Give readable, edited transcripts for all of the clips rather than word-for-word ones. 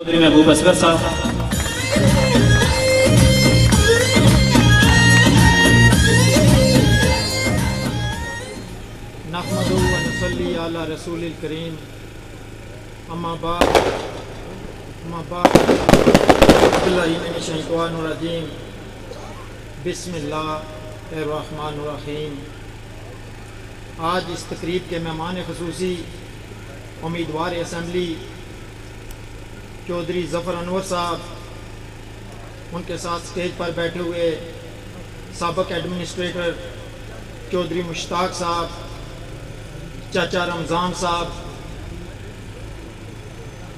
चौधरी महबूब असगर साहब। नहमदुहु व नसल्ली अला रसूलिल करीम अम्मा बाद बिस्मिल्लाहि मिनश शैतानिर रजीम बिस्मिल्लाहिर रहमानिर रहीम। आज इस तकरीब के मेहमान ख़ुसूसी उम्मीदवार असम्बली चौधरी ज़फ़र अनवर साहब, उनके साथ स्टेज पर बैठे हुए साबिक़ एडमिनिस्ट्रेटर चौधरी मुश्ताक साहब, चाचा रमज़ान साहब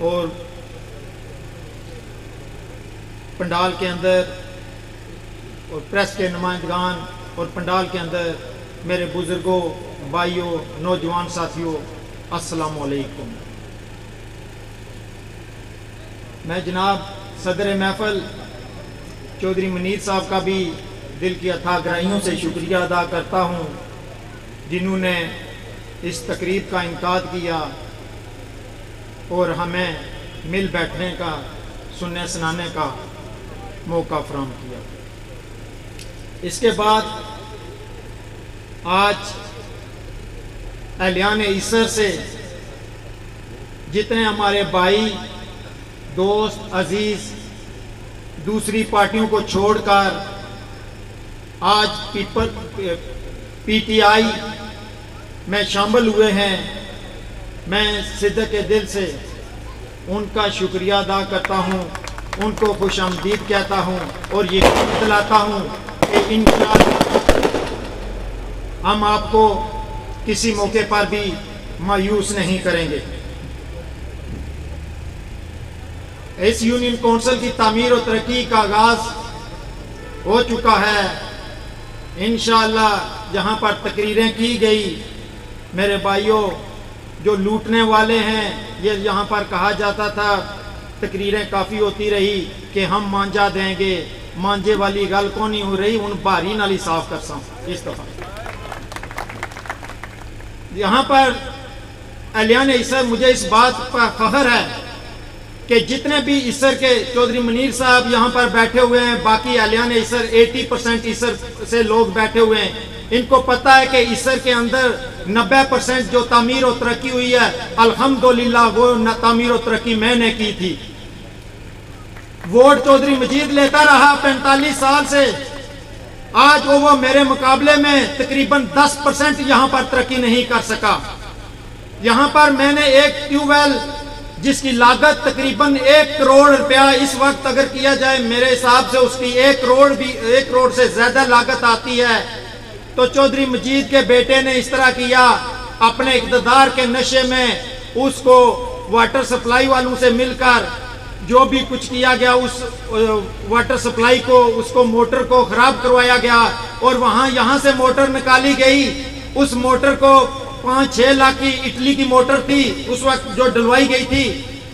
और पंडाल के अंदर और प्रेस के नुमाइंदगान और पंडाल के अंदर मेरे बुज़ुर्गों, भाइयों, नौजवान साथियों, अस्सलामु अलैकुम। मैं जनाब सदर महफल चौधरी मुनीर साहब का भी दिल की अथाह गहराइयों से शुक्रिया अदा करता हूँ, जिन्होंने इस तकरीब का इनेकाद किया और हमें मिल बैठने का, सुनने सुनाने का मौका फराहम किया। इसके बाद आज अहलियान ईसर से जितने हमारे भाई, दोस्त, अजीज दूसरी पार्टियों को छोड़कर आज पीटीआई में शामिल हुए हैं, मैं सिद्दक़ के दिल से उनका शुक्रिया अदा करता हूं, उनको खुशामदीद कहता हूं और ये दिलाता हूं कि इंशाअल्लाह हम आपको किसी मौके पर भी मायूस नहीं करेंगे। इस यूनियन काउंसिल की तामीर और तरक्की का आगाज हो चुका है। इंशाअल्लाह जहां पर तकरीरें की गई, मेरे भाइयों, जो लूटने वाले हैं, ये यहाँ पर कहा जाता था, तकरीरें काफ़ी होती रही कि हम मांझा देंगे, मांझे वाली गल को नहीं हो रही, उन भारी नाली साफ कर सा इस दफ़ा। यहाँ पर अहलियान ईसर, मुझे इस बात पर फख्र है कि जितने भी ईसर के चौधरी मुनीर साहब यहाँ पर बैठे हुए हैं, बाकी अहलियान ईसर 80% ईसर से लोग बैठे हुए हैं, इनको पता है कि ईसर के अंदर 90% जो तामीर और तरक्की हुई है, अल्हम्दुलिल्लाह वो तामीर और तरक्की मैंने की थी। वोट चौधरी मजीद लेता रहा 45 साल से, आज वो मेरे मुकाबले में तकरीबन 10% यहाँ पर तरक्की नहीं कर सका। यहाँ पर मैंने एक ट्यूबवेल जिसकी लागत तकरीबन 1 करोड़ रुपया इस वक्त अगर किया जाए, मेरे हिसाब से उसकी 1 करोड़ से ज्यादा लागत आती है, तो चौधरी मजीद के बेटे ने इस तरह किया, अपने इक़्तिदार के नशे में उसको वाटर सप्लाई वालों से मिलकर जो भी कुछ किया गया, उस वाटर सप्लाई को, उसको मोटर को खराब करवाया गया और यहाँ से मोटर निकाली गई। उस मोटर को 5-6 लाख की इटली की मोटर थी उस वक्त जो डलवाई गई थी,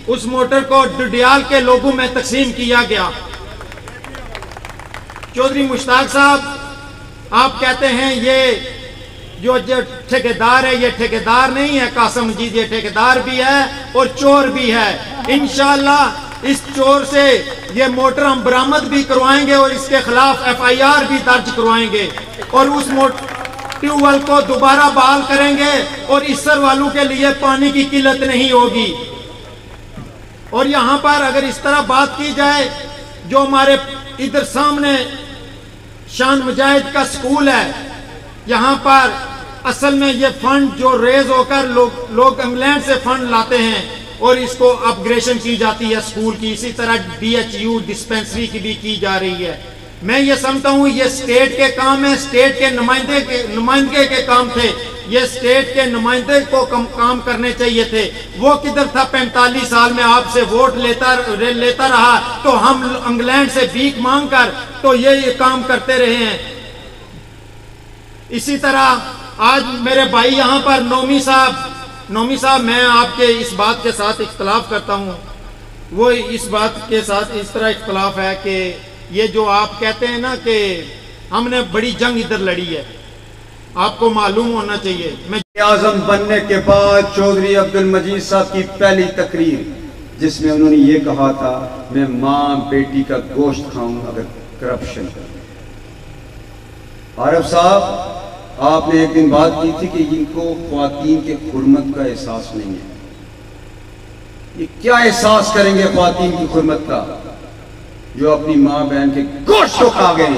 उस मोटर को डुडियाल के लोगों में तकसीम किया गया। चौधरी मुश्ताक साहब, आप कहते हैं ये जो ठेकेदार है, ये ठेकेदार नहीं है कासिम मजीद, ये ठेकेदार भी है और चोर भी है। इंशाअल्लाह इस चोर से ये मोटर हम बरामद भी करवाएंगे और इसके खिलाफ FIR भी दर्ज करवाएंगे और उस ट्यूबवेल को दोबारा बहाल करेंगे और ईसर वालों के लिए पानी की किल्लत नहीं होगी। और यहाँ पर अगर इस तरह बात की जाए, जो हमारे इधर सामने शान मुजाहिद का स्कूल है, यहाँ पर असल में ये फंड जो रेज होकर लोग इंग्लैंड से फंड लाते हैं और इसको अपग्रेडेशन की जाती है स्कूल की। इसी तरह DHU डिस्पेंसरी की भी की जा रही है। मैं ये समझता हूँ ये स्टेट के काम है, स्टेट के नुमाइंदे के काम थे, ये स्टेट के नुमाइंदे को काम करने चाहिए थे। वो किधर था 45 साल में आपसे वोट लेता रहा, तो हम इंग्लैंड से भीख मांग कर तो ये काम करते रहे हैं। इसी तरह आज मेरे भाई यहाँ पर नौमी साहब, मैं आपके इस बात के साथ इख्तलाफ करता हूँ। वो इस बात के साथ इस तरह इख्तलाफ है कि ये जो आप कहते हैं ना कि हमने बड़ी जंग इधर लड़ी है, आपको मालूम होना चाहिए। मैं आज़म बनने के बाद चौधरी अब्दुल मजीद साहब की पहली तकरीर जिसमें उन्होंने ये कहा था, मैं माँ बेटी का गोश्त खाऊं अगर करप्शन कर। आरफ साहब, आपने एक दिन बात की थी कि इनको ख्वातीन के हुर्मत का एहसास नहीं है। ये क्या एहसास करेंगे ख्वातीन की हुर्मत का जो अपनी माँ बहन के गोश्त को खा गए।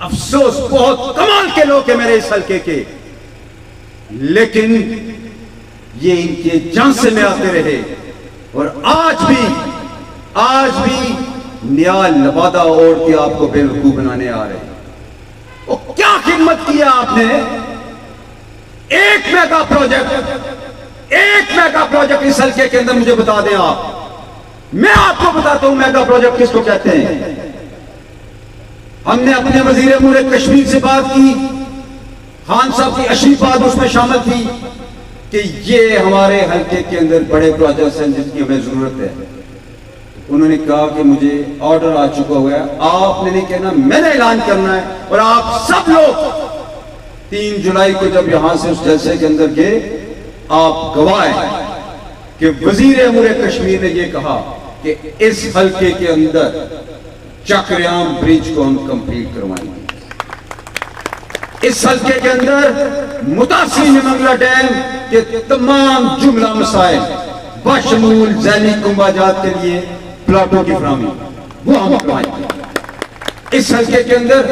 अफसोस, बहुत कमाल के लोग हैं मेरे इस हल्के के, लेकिन ये इनके झांसे में आते रहे और आज भी न्याय लबादा ओढ़ के आपको बेवकूफ बनाने आ रहे हैं। वो क्या खिदमत किया आपने? एक मेगा प्रोजेक्ट इस हल्के के अंदर मुझे बता दें आप। मैं आपको बताता हूं मेगा प्रोजेक्ट किसको कहते हैं। हमने अपने वजीर अमूर कश्मीर से बात की, खान साहब की आशीर्वाद उसमें शामिल थी कि ये हमारे हल्के के अंदर बड़े प्रोजेक्ट्स हैं जिसकी हमें जरूरत है। उन्होंने कहा कि मुझे ऑर्डर आ चुका हुआ है, आपने नहीं कहना, मैंने ऐलान करना है। और आप सब लोग 3 जुलाई को जब यहां से उस जलसे के अंदर गए, आप गवाह हैं कि वजीर अमूर कश्मीर ने यह कहा कि इस हल्के के अंदर चक्रयाम ब्रिज को हम कंप्लीट करवाएंगे। इस हल्के के अंदर मुतासिर मंगला डैम के तमाम जुमला मसाइल बशमूल जैली कुंभाजात के लिए प्लाटों की फराहमी वो हम करवाएंगे। इस हल्के के अंदर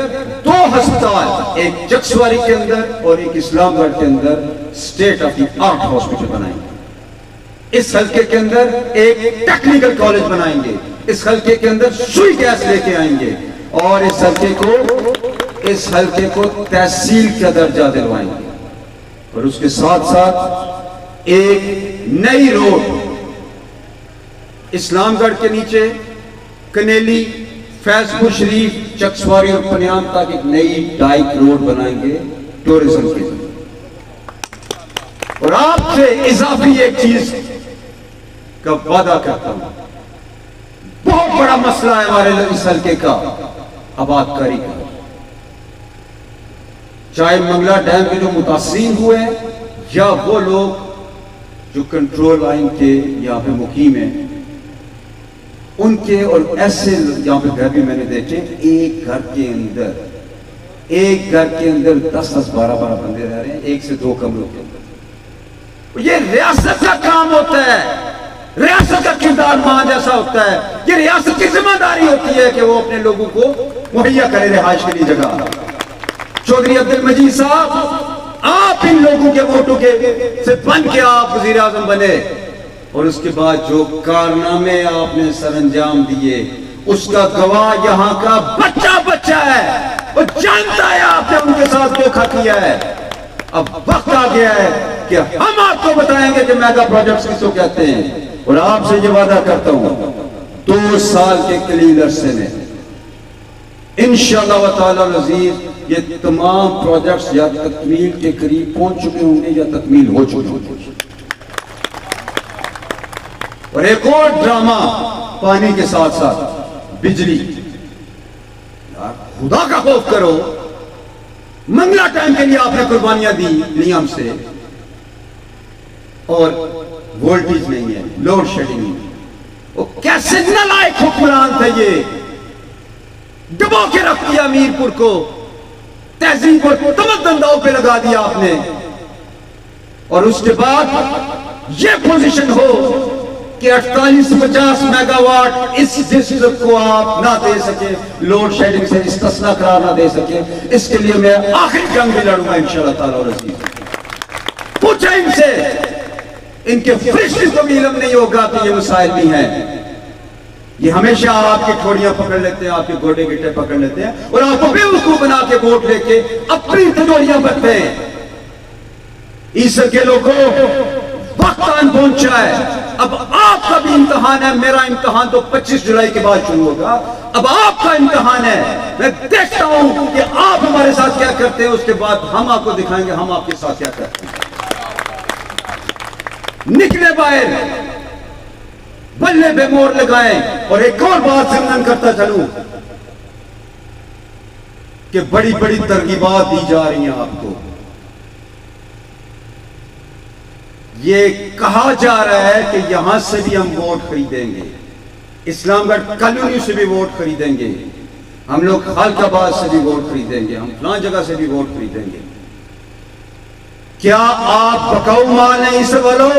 2 अस्पताल, एक चकसवारी के अंदर और एक इस्लामगढ़ के अंदर state of the art hospital बनाएंगे। इस हल्के के अंदर एक टेक्निकल कॉलेज बनाएंगे। इस हल्के के अंदर सुई गैस लेके आएंगे और इस हल्के को तहसील का दर्जा दिलवाएंगे। और उसके साथ साथ एक नई रोड इस्लामगढ़ के नीचे कनेली, फैजपुर शरीफ, चकसवारी और पनियाम तक एक नई डाइक रोड बनाएंगे टूरिज्म के लिए। और आपसे इजाफी एक चीज का वादा करता हूं, बहुत बड़ा मसला है हमारे इस हल्के का आबादकारी का। चाहे मंगला डैम के जो मुतासिर हुए या वो लोग जो कंट्रोल लाइन के यहाँ पे मुकीम है, उनके और ऐसे यहाँ पे घर भी मैंने देखे, एक घर के अंदर 10-10, 12-12 बंदे रह रहे हैं, 1 से 2 कमरों के अंदर। ये रियासत का काम होता है, रियासत का किरदार मां जैसा होता है। ये रियासत की जिम्मेदारी होती है कि वो अपने लोगों को मुहैया करे रिहाइश के लिए जगह। चौधरी अब्दुल मजीद साहब, आप इन लोगों के वोटों के से बन के आप वजीर आजम बने और उसके बाद जो कारनामे आपने सरअंजाम दिए उसका गवाह यहाँ का बच्चा है। वो जानता है आपने उनके साथ धोखा किया है। अब वक्त आ गया है कि हम आपको बताएंगे कि मेगा प्रोजेक्ट्स किसको कहते हैं। और आपसे ये वादा करता हूं, 2 साल के कलील अरसे में इंशाअल्लाह ताला अज़ीज़ ये तमाम प्रोजेक्ट्स या तकमील के करीब पहुंच चुके होंगे या तकमील हो चुके होंगे। और एक और ड्रामा पानी के साथ साथ बिजली। यार खुदा का खौफ करो, मंगला टाइम के लिए आपने कुर्बानियां ली हमसे और वोल्टेज नहीं है, लोड शेडिंग नहीं। वो कैसे नालायक हुक्मरान थे, ये दबा के रख दिया मीरपुर को, तहजीब को तमद्दन दांव पे लगा दिया आपने। और उसके बाद ये पोजीशन हो कि 48-50 मेगावाट इस डिस्ट्रिक्ट को आप ना दे सके, लोड शेडिंग से इस्तिस्ना करार ना दे सके, इसके लिए मैं आखिरी जंग भी लड़ूंगा इंशाअल्लाह ताला और अज़ीज़। पूछे इनसे, इनके फरिश्ते को भी इल्म नहीं होगा कि ये मसाइल भी हैं। ये हमेशा आपकी ठोड़ियां पकड़ लेते हैं, आपके गोडे गिट्टे पकड़ लेते हैं और आपको बेवकूफ बना के वोट लेके अपनी तिजोरियां भरते हैं। ईसर के लोगों, वक्त आन पहुंचा है। अब आपका भी इम्तिहान है, मेरा इम्तिहान तो 25 जुलाई के बाद शुरू होगा। अब आपका इम्तिहान है, मैं देखता हूं कि आप हमारे साथ क्या करते हैं, उसके बाद हम आपको दिखाएंगे हम आपके साथ क्या करते हैं। निकले बाहर, बल्ले पे मोर लगाएं। और एक और बात सिमरन करता चलूं कि बड़ी बड़ी तरगीबात दी जा रही हैं आपको। ये कहा जा रहा है कि यहां से भी हम वोट खरीदेंगे, इस्लामगढ़ कॉलोनी से भी वोट खरीदेंगे, हम लोग खालकाबाद से भी वोट खरीदेंगे, हम फलां जगह से भी वोट खरीदेंगे। क्या आप बकाऊ माल हैं इस वालों?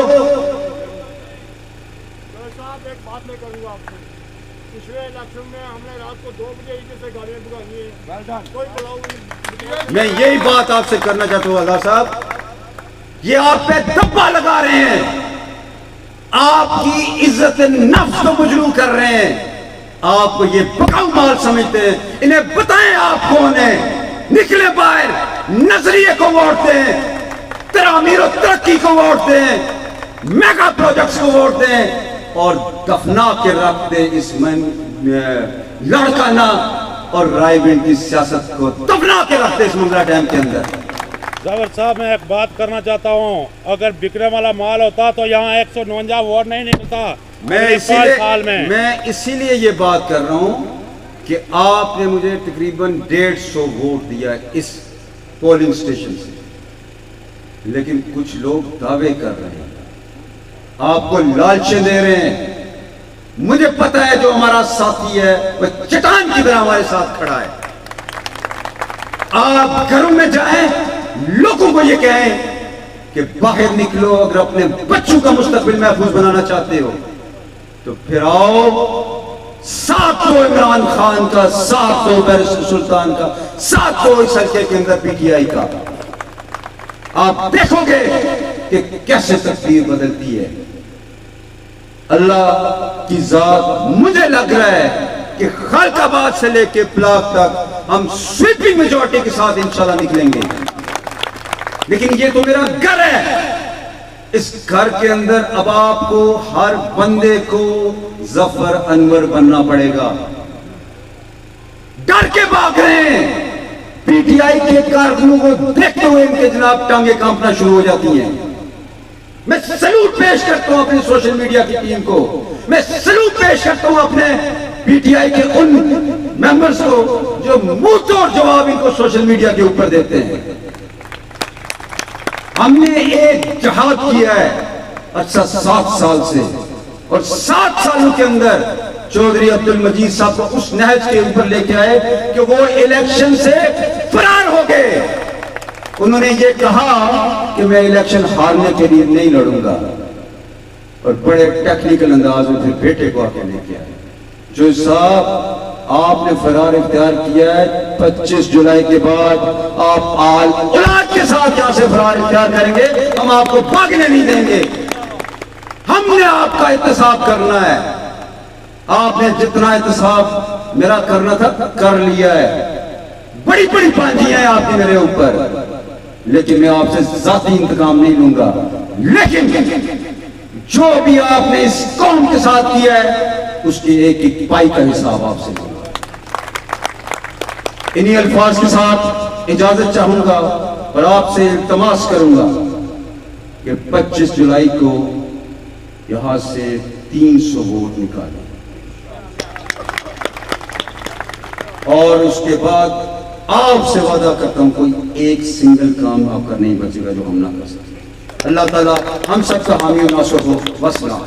साहब एक बात मैं करूंगा आपसे, पिछले इलेक्शन में हमने रात को 2 बजे ईटे से गाड़ियां भगाई हैं, कोई बुलाओ नहीं। मैं यही बात आपसे करना चाहता हूं अल्लाह साहब, ये आप पे धब्बा लगा रहे हैं, आपकी इज्जत नफ्स को मजलूम कर रहे हैं, आपको ये बकाऊ माल समझते हैं। इन्हें बताएं आप कौन है, निकले बाहर, नजरिए को वोट दें, तरामीर और तरक्की को वोट दें, मेगा प्रोजेक्ट्स को वोट दें और दफना के रख दें इस लड़काना और रायबीन की सियासत को दफना के रख दें इस मंगला डैम के अंदर। जावर साहब मैं एक बात करना चाहता हूँ, अगर बिकने वाला माल होता तो यहाँ 149 वोट नहीं निकलता। मैं इसीलिए ये बात कर रहा हूँ कि आपने मुझे तकरीबन 150 वोट दिया इस पोलिंग स्टेशन से, लेकिन कुछ लोग दावे कर रहे हैं, आपको लालचें दे रहे हैं। मुझे पता है जो हमारा साथी है वह चट्टान की तरह हमारे साथ खड़ा है। आप घरों में जाएं, लोगों को ये कहें कि बाहर निकलो, अगर अपने बच्चों का मुस्तकबिल महफूज बनाना चाहते हो तो फिर आओ, साथ दो इमरान खान का, साथ दो बैरिस्टर सुल्तान का, साथ दो इस हल्के के अंदर पीटीआई का। आप देखोगे कि कैसे तकदीर बदलती है। अल्लाह की जात, मुझे लग रहा है कि खालकाबाद से लेके ब्लॉक तक हम स्वीपिंग मेजॉरिटी के साथ इंशाल्लाह निकलेंगे। लेकिन ये तो मेरा घर है, इस घर के अंदर अब आपको हर बंदे को जफर अनवर बनना पड़ेगा। डर के भाग रहे हैं, पीटीआई के कारकुनों को देखते हुए इनके जनाब टांगे कांपना शुरू हो जाती हैं। मैं सैल्यूट पेश करता हूं अपनी सोशल मीडिया की टीम को, मैं सैल्यूट पेश करता हूं अपने पीटीआई के उन मेंबर्स को जो मुंह तोड़ जवाब इनको सोशल मीडिया के ऊपर देते हैं। हमने एक जहाद किया है अच्छा 7 साल से, और 7 सालों के अंदर चौधरी अब्दुल मजीद साहब को उस नहज के ऊपर लेके आए कि वो इलेक्शन से फरार हो गए। उन्होंने ये कहा कि मैं इलेक्शन हारने के लिए नहीं लड़ूंगा, और बड़े टेक्निकल अंदाज में फिर बेटे को आके लेके आए। जो साहब आपने फरार इख्तियार किया है, 25 जुलाई के बाद आप आल औलाद के साथ यहां से फरार इख्तियार करेंगे, हम आपको भागने नहीं देंगे। हमने आपका एहतसाब करना है, आपने जितना एहतसाब मेरा करना था कर लिया है। बड़ी बड़ी पांजियां हैं आपकी मेरे ऊपर, लेकिन मैं आपसे जाती इंतकाम नहीं लूंगा। लेकिन जो भी आपने इस कौम के साथ किया है उसकी एक एक पाई का हिसाब आपसे लूंगा। इन्हीं अल्फाज के साथ इजाजत चाहूंगा और आपसे इल्तमास करूंगा कि 25 जुलाई को यहां से 300 वोट निकालें, और उसके बाद आपसे वादा करता हूं कोई एक सिंगल काम आपका नहीं बचेगा जो हम ना कर सकते। अल्लाह ताला हम सबका हामी और नासर हो। वस्सलाम।